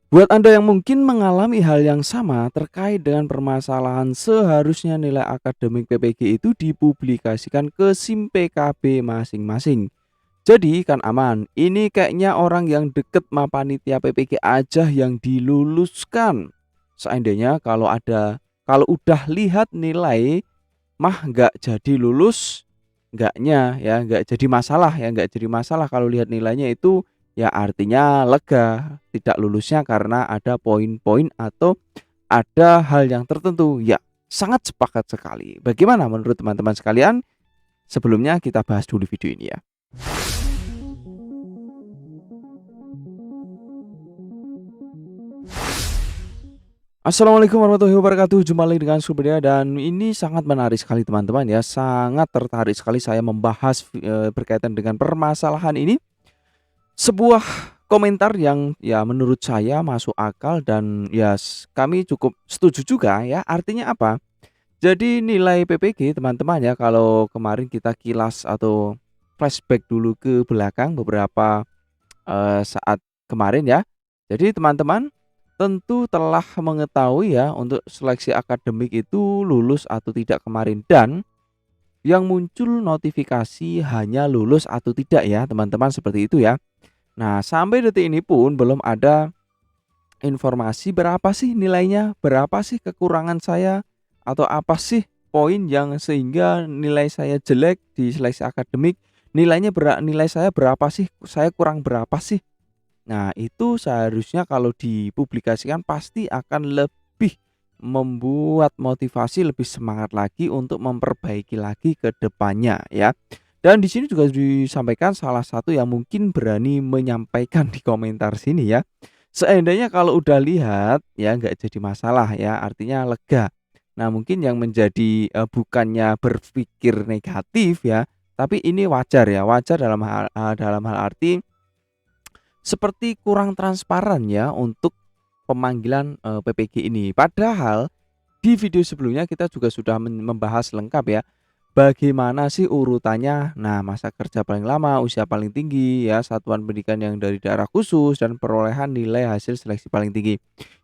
Buat Anda yang mungkin mengalami hal yang sama terkait dengan permasalahan seharusnya nilai akademik PPG itu dipublikasikan ke SIM PKB masing-masing. Jadi kan aman, ini kayaknya orang yang deket sama panitia PPG aja yang diluluskan. Seandainya kalau udah lihat nilai mah nggak jadi lulus, nggak jadi masalah ya, nggak jadi masalah kalau lihat nilainya itu, ya artinya lega, tidak lulusnya karena ada poin-poin atau ada hal yang tertentu. Ya, sangat sepakat sekali. Bagaimana menurut teman-teman sekalian? Sebelumnya kita bahas dulu video ini ya. Assalamualaikum warahmatullahi wabarakatuh. Jumpa lagi dengan Subria dan ini sangat menarik sekali teman-teman ya. Sangat tertarik sekali saya membahas berkaitan dengan permasalahan ini. Sebuah komentar yang ya menurut saya masuk akal dan ya kami cukup setuju juga ya. Artinya apa? Jadi nilai PPG teman-teman ya, kalau kemarin kita kilas atau flashback dulu ke belakang beberapa saat kemarin ya. Jadi teman-teman tentu telah mengetahui ya untuk seleksi akademik itu lulus atau tidak kemarin, dan yang muncul notifikasi hanya lulus atau tidak ya teman-teman, seperti itu ya. Nah, sampai detik ini pun belum ada informasi berapa sih nilainya, berapa sih kekurangan saya, atau apa sih poin yang sehingga nilai saya jelek di seleksi akademik, nilai saya berapa sih, saya kurang berapa sih. Nah, itu seharusnya kalau dipublikasikan pasti akan lebih membuat motivasi lebih semangat lagi untuk memperbaiki lagi ke depannya ya. Dan di sini juga disampaikan salah satu yang mungkin berani menyampaikan di komentar sini ya. Seandainya kalau udah lihat ya nggak jadi masalah ya, artinya lega. Nah, mungkin yang menjadi bukannya berpikir negatif ya, tapi ini wajar ya, wajar dalam hal arti seperti kurang transparan ya untuk pemanggilan, PPG ini. Padahal di video sebelumnya kita juga sudah membahas lengkap ya, bagaimana sih urutannya. Nah, masa kerja paling lama, usia paling tinggi ya, satuan pendidikan yang dari daerah khusus, dan perolehan nilai hasil seleksi paling tinggi.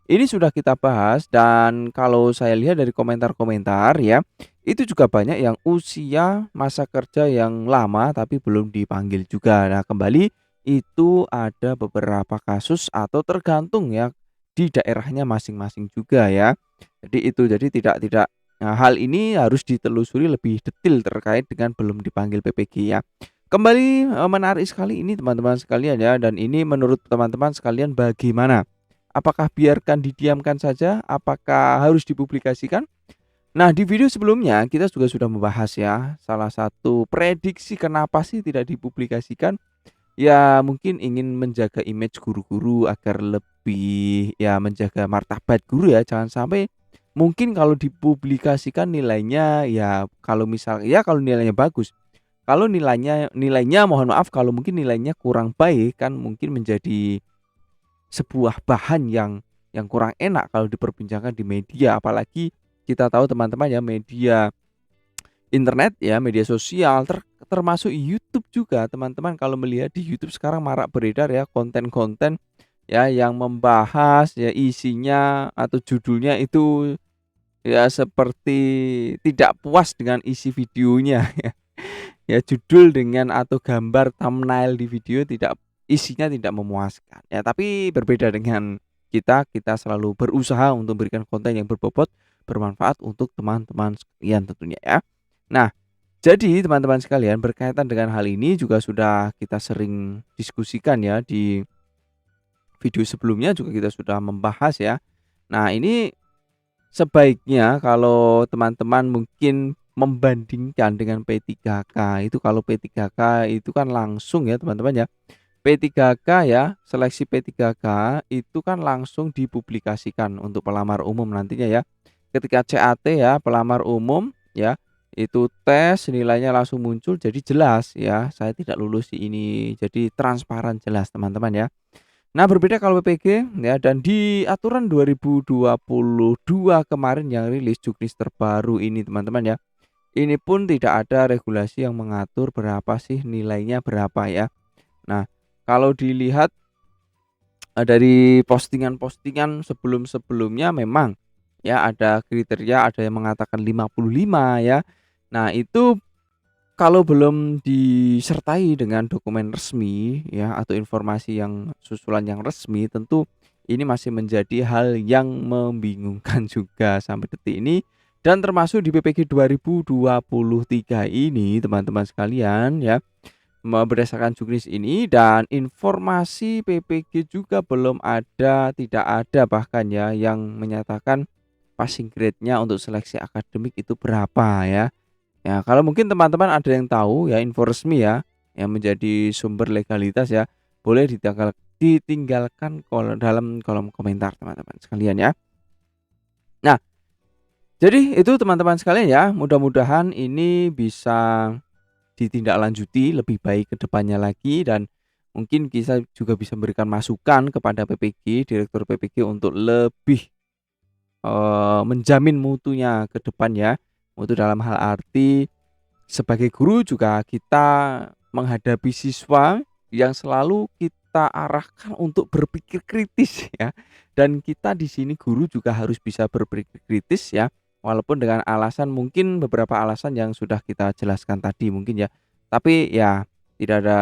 Ini sudah kita bahas dan kalau saya lihat dari komentar-komentar ya, itu juga banyak yang usia masa kerja yang lama tapi belum dipanggil juga. Nah, kembali itu ada beberapa kasus atau tergantung ya di daerahnya masing-masing juga ya. Jadi tidak, nah, hal ini harus ditelusuri lebih detail terkait dengan belum dipanggil PPG ya. Kembali, menarik sekali ini teman-teman sekalian ya, dan ini menurut teman-teman sekalian bagaimana? Apakah biarkan didiamkan saja? Apakah harus dipublikasikan? Nah, di video sebelumnya kita juga sudah membahas ya, salah satu prediksi kenapa sih tidak dipublikasikan. Ya mungkin ingin menjaga image guru-guru agar lebih ya menjaga martabat guru ya, jangan sampai mungkin kalau dipublikasikan nilainya ya kalau misal ya kalau nilainya bagus, kalau nilainya mohon maaf kalau mungkin nilainya kurang baik kan mungkin menjadi sebuah bahan yang kurang enak kalau diperbincangkan di media, apalagi kita tahu teman-teman ya, media internet ya, media sosial termasuk YouTube juga teman-teman, kalau melihat di YouTube sekarang marak beredar ya konten-konten ya yang membahas ya isinya atau judulnya itu ya seperti tidak puas dengan isi videonya ya. Ya judul dengan atau gambar thumbnail di video isinya tidak memuaskan. Ya tapi berbeda dengan kita selalu berusaha untuk memberikan konten yang berbobot, bermanfaat untuk teman-teman sekalian tentunya ya. Nah, jadi teman-teman sekalian berkaitan dengan hal ini juga sudah kita sering diskusikan ya di video sebelumnya juga kita sudah membahas ya. Nah, ini sebaiknya kalau teman-teman mungkin membandingkan dengan P3K, itu kalau P3K itu kan langsung ya teman-teman ya. P3K ya, seleksi P3K itu kan langsung dipublikasikan untuk pelamar umum nantinya ya. Ketika CAT ya, pelamar umum ya, itu tes nilainya langsung muncul jadi jelas ya, saya tidak lulus di ini. Jadi transparan jelas teman-teman ya. Nah, berbeda kalau PPG ya, dan di aturan 2022 kemarin yang rilis juknis terbaru ini teman-teman ya. Ini pun tidak ada regulasi yang mengatur berapa sih nilainya berapa ya. Nah, kalau dilihat Dari postingan-postingan sebelum-sebelumnya memang ya ada kriteria, ada yang mengatakan 55 ya. Nah, itu kalau belum disertai dengan dokumen resmi ya atau informasi yang susulan yang resmi, tentu ini masih menjadi hal yang membingungkan juga sampai detik ini, dan termasuk di PPG 2023 ini teman-teman sekalian ya. Berdasarkan juknis ini dan informasi PPG juga belum ada, tidak ada bahkan ya yang menyatakan passing grade-nya untuk seleksi akademik itu berapa ya. Ya, kalau mungkin teman-teman ada yang tahu ya info resmi ya, yang menjadi sumber legalitas ya, boleh ditinggalkan dalam kolom komentar teman-teman sekalian ya. Nah, jadi itu teman-teman sekalian ya, mudah-mudahan ini bisa ditindaklanjuti lebih baik ke depannya lagi, dan mungkin kita juga bisa memberikan masukan kepada PPG, direktur PPG untuk lebih menjamin mutunya ke depan ya. Mutu dalam hal arti sebagai guru juga kita menghadapi siswa yang selalu kita arahkan untuk berpikir kritis ya. Dan kita di sini guru juga harus bisa berpikir kritis ya. Walaupun dengan alasan mungkin beberapa alasan yang sudah kita jelaskan tadi mungkin ya. Tapi ya tidak ada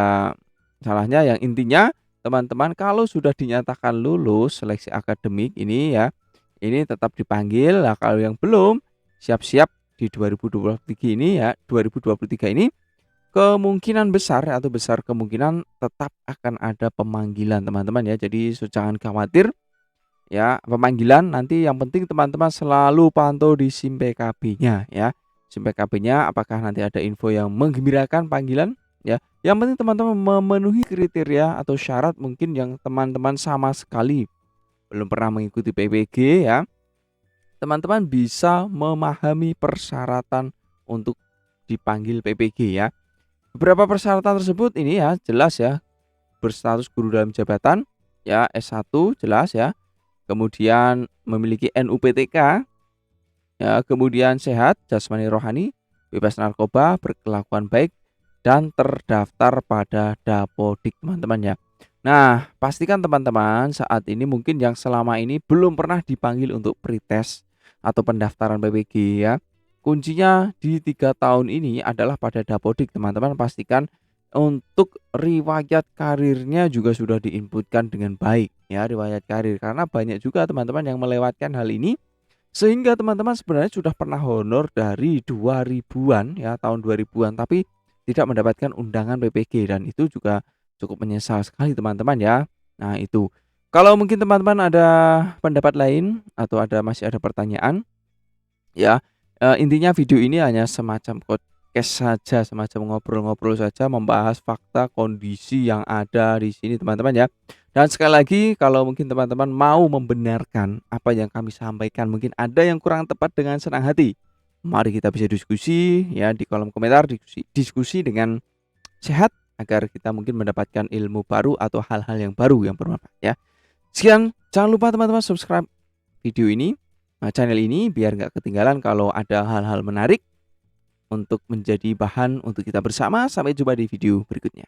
salahnya, yang intinya teman-teman kalau sudah dinyatakan lulus seleksi akademik ini ya, ini tetap dipanggil. Nah, kalau yang belum, siap-siap di 2023 ini ya, 2023 ini kemungkinan besar atau besar kemungkinan tetap akan ada pemanggilan teman-teman ya. Jadi jangan khawatir ya, pemanggilan nanti yang penting teman-teman selalu pantau di SIM PKB-nya ya. SIM PKB-nya apakah nanti ada info yang menggembirakan panggilan ya. Yang penting teman-teman memenuhi kriteria atau syarat mungkin yang teman-teman sama sekali belum pernah mengikuti PPG ya. Teman-teman bisa memahami persyaratan untuk dipanggil PPG ya. Beberapa persyaratan tersebut ini ya jelas ya, berstatus guru dalam jabatan ya, S1 jelas ya. Kemudian memiliki NUPTK ya, kemudian sehat jasmani rohani, bebas narkoba, berkelakuan baik, dan terdaftar pada Dapodik teman-teman ya. Nah, pastikan teman-teman saat ini mungkin yang selama ini belum pernah dipanggil untuk pretest atau pendaftaran PPG ya. Kuncinya di 3 tahun ini adalah pada Dapodik teman-teman. Pastikan untuk riwayat karirnya juga sudah diinputkan dengan baik ya, riwayat karir. Karena banyak juga teman-teman yang melewatkan hal ini, sehingga teman-teman sebenarnya sudah pernah honor dari 2000-an ya, tahun 2000-an, tapi tidak mendapatkan undangan PPG, dan itu juga cukup menyesal sekali teman-teman ya. Nah itu, kalau mungkin teman-teman ada pendapat lain atau masih ada pertanyaan ya, intinya video ini hanya semacam podcast saja, semacam ngobrol-ngobrol saja, membahas fakta kondisi yang ada di sini teman-teman ya. Dan sekali lagi kalau mungkin teman-teman mau membenarkan apa yang kami sampaikan, mungkin ada yang kurang tepat, dengan senang hati mari kita bisa diskusi ya di kolom komentar, diskusi dengan sehat agar kita mungkin mendapatkan ilmu baru atau hal-hal yang baru yang bermanfaat ya. Sekian, jangan lupa teman-teman subscribe video ini, channel ini, biar nggak ketinggalan kalau ada hal-hal menarik untuk menjadi bahan untuk kita bersama. Sampai jumpa di video berikutnya.